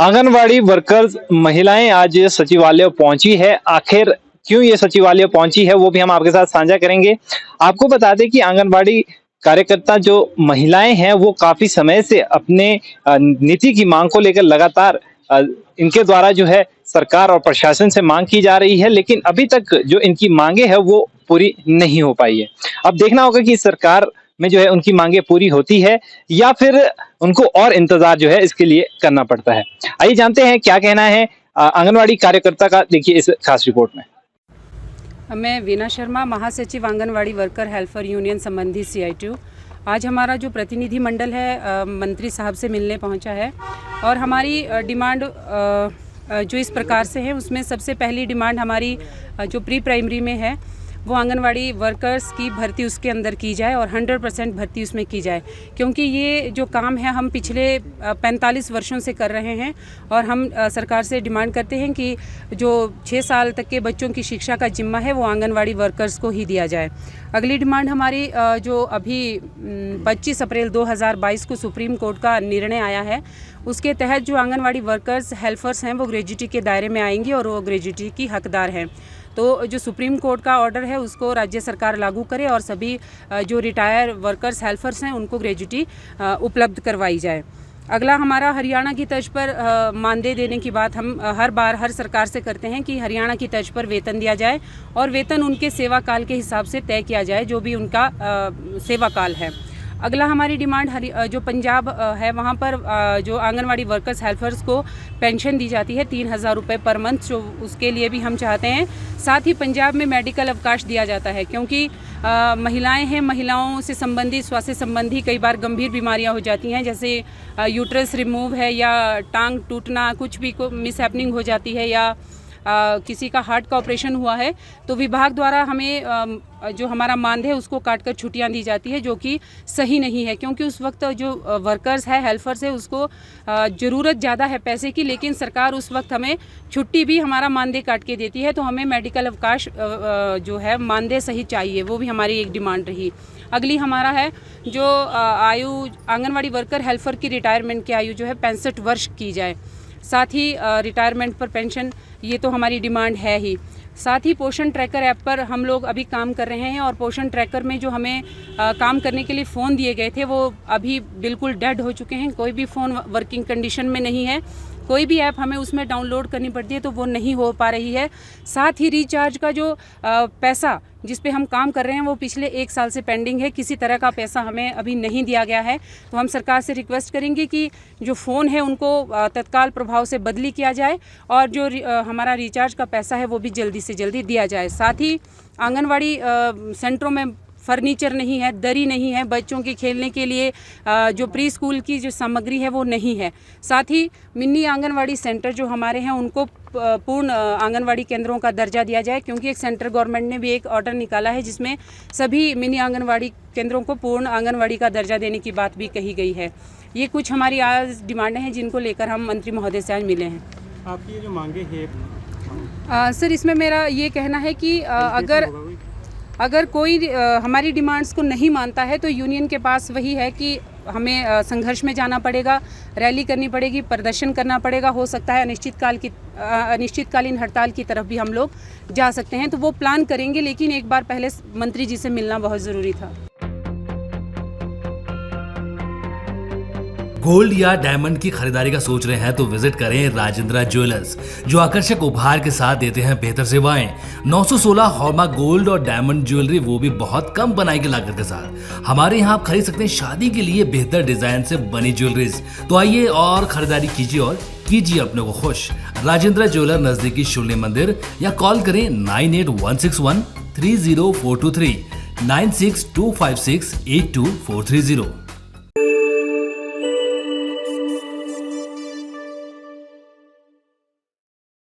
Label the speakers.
Speaker 1: Anganwadi workers महिलाएं आज सचिवालय पहुंची है। आखिर क्यों ये सचिवालय पहुंची है वो भी हम आपके साथ साझा करेंगे। आपको बता दें कि आंगनवाड़ी कार्यकर्ता जो महिलाएं हैं वो काफी समय से अपने नीति की मांग को लेकर लगातार इनके द्वारा जो है सरकार और प्रशासन से मांग की जा रही है, लेकिन अभी तक जो इनकी मांगे है वो पूरी नहीं हो पाई है। अब देखना होगा कि सरकार में जो है उनकी मांगे पूरी होती है या फिर उनको और इंतजार जो है इसके लिए करना पड़ता है। आइए जानते हैं क्या कहना है आंगनवाड़ी कार्यकर्ता का, देखिए इस खास रिपोर्ट में।
Speaker 2: मैं वीना शर्मा, महासचिव आंगनवाड़ी वर्कर हेल्पर यूनियन संबंधी CITU। आज हमारा जो प्रतिनिधि मंडल है मंत्री साहब से मिलने पहुंचा है और हमारी डिमांड जो इस प्रकार से है, उसमें सबसे पहली डिमांड हमारी जो प्री प्राइमरी में है वो आंगनवाड़ी वर्कर्स की भर्ती उसके अंदर की जाए और 100% भर्ती उसमें की जाए, क्योंकि ये जो काम है हम पिछले 45 वर्षों से कर रहे हैं और हम सरकार से डिमांड करते हैं कि जो 6 साल तक के बच्चों की शिक्षा का जिम्मा है वो आंगनवाड़ी वर्कर्स को ही दिया जाए। अगली डिमांड हमारी जो अभी 25 अप्रैल 2022 को सुप्रीम कोर्ट का निर्णय आया है, उसके तहत जो आंगनवाड़ी वर्कर्स हेल्पर्स हैं वो ग्रेजुटी के दायरे में आएंगी और वो ग्रेजुटी की हकदार हैं। तो जो सुप्रीम कोर्ट का ऑर्डर है उसको राज्य सरकार लागू करे और सभी जो रिटायर वर्कर्स हेल्पर्स हैं उनको ग्रेजुटी उपलब्ध करवाई जाए। अगला हमारा हरियाणा की तर्ज पर मानदेय देने की बात हम हर सरकार से करते हैं कि हरियाणा की तर्ज पर वेतन दिया जाए और वेतन उनके सेवा काल के हिसाब से तय किया जाए, जो भी उनका सेवा काल है। अगला हमारी डिमांड जो पंजाब है वहाँ पर जो आंगनवाड़ी वर्कर्स हेल्पर्स को पेंशन दी जाती है 3000 रुपये पर मंथ, जो उसके लिए भी हम चाहते हैं। साथ ही पंजाब में मेडिकल अवकाश दिया जाता है, क्योंकि महिलाएं हैं, महिलाओं से संबंधित स्वास्थ्य संबंधी कई बार गंभीर बीमारियां हो जाती हैं, जैसे यूट्रस रिमूव है या टांग टूटना, कुछ भी मिस हैपनिंग हो जाती है या किसी का हार्ट का ऑपरेशन हुआ है, तो विभाग द्वारा हमें जो हमारा मानदेय है उसको काटकर छुट्टियां दी जाती है, जो कि सही नहीं है, क्योंकि उस वक्त जो वर्कर्स है हेल्पर्स है उसको ज़रूरत ज़्यादा है पैसे की, लेकिन सरकार उस वक्त हमें छुट्टी भी हमारा मानदेय काट के देती है। तो हमें मेडिकल अवकाश जो है मानदेय सही चाहिए, वो भी हमारी एक डिमांड रही। अगली हमारा है जो आयु आंगनवाड़ी वर्कर हेल्पर की रिटायरमेंट की आयु जो है 65 वर्ष की जाए। साथ ही रिटायरमेंट पर पेंशन, ये तो हमारी डिमांड है ही। साथ ही पोषण ट्रैकर ऐप पर हम लोग अभी काम कर रहे हैं और पोषण ट्रैकर में जो हमें काम करने के लिए फ़ोन दिए गए थे वो अभी बिल्कुल डेड हो चुके हैं, कोई भी फ़ोन वर्किंग कंडीशन में नहीं है। कोई भी ऐप हमें उसमें डाउनलोड करनी पड़ती है तो वो नहीं हो पा रही है। साथ ही रिचार्ज का जो पैसा जिस पे हम काम कर रहे हैं वो पिछले 1 साल से पेंडिंग है, किसी तरह का पैसा हमें अभी नहीं दिया गया है। तो हम सरकार से रिक्वेस्ट करेंगे कि जो फ़ोन है उनको तत्काल प्रभाव से बदली किया जाए और जो हमारा रिचार्ज का पैसा है वो भी जल्दी से जल्दी दिया जाए। साथ ही आंगनवाड़ी सेंटरों में फर्नीचर नहीं है, दरी नहीं है, बच्चों के खेलने के लिए जो प्री स्कूल की जो सामग्री है वो नहीं है। साथ ही मिनी आंगनवाड़ी सेंटर जो हमारे हैं उनको पूर्ण आंगनवाड़ी केंद्रों का दर्जा दिया जाए, क्योंकि एक सेंट्रल गवर्नमेंट ने भी एक ऑर्डर निकाला है जिसमें सभी मिनी आंगनवाड़ी केंद्रों को पूर्ण आंगनवाड़ी का दर्जा देने की बात भी कही गई है। ये कुछ हमारी आज डिमांडें हैं जिनको लेकर हम मंत्री महोदय से आज मिले हैं।
Speaker 3: आपकी ये जो मांगे हैं
Speaker 2: सर, इसमें मेरा ये कहना है कि अगर कोई हमारी डिमांड्स को नहीं मानता है तो यूनियन के पास वही है कि हमें संघर्ष में जाना पड़ेगा, रैली करनी पड़ेगी, प्रदर्शन करना पड़ेगा। हो सकता है अनिश्चितकालीन हड़ताल की तरफ भी हम लोग जा सकते हैं, तो वो प्लान करेंगे, लेकिन एक बार पहले मंत्री जी से मिलना बहुत ज़रूरी था।
Speaker 4: गोल्ड या डायमंड की खरीदारी का सोच रहे हैं तो विजिट करें राजेंद्रा ज्वेलर्स, जो आकर्षक उपहार के साथ देते हैं बेहतर सेवाएं। 916 हॉलमार्क गोल्ड और डायमंड ज्वेलरी, वो भी बहुत कम बनाई की लागत के साथ। हमारे यहाँ आप खरीद सकते हैं शादी के लिए बेहतर डिजाइन से बनी ज्वेलरीज। तो आइए और खरीदारी कीजिए और कीजिए अपने को खुश। राजेंद्रा ज्वेलर, नजदीकी शून्य मंदिर, या कॉल करें 9816130423 9625682430।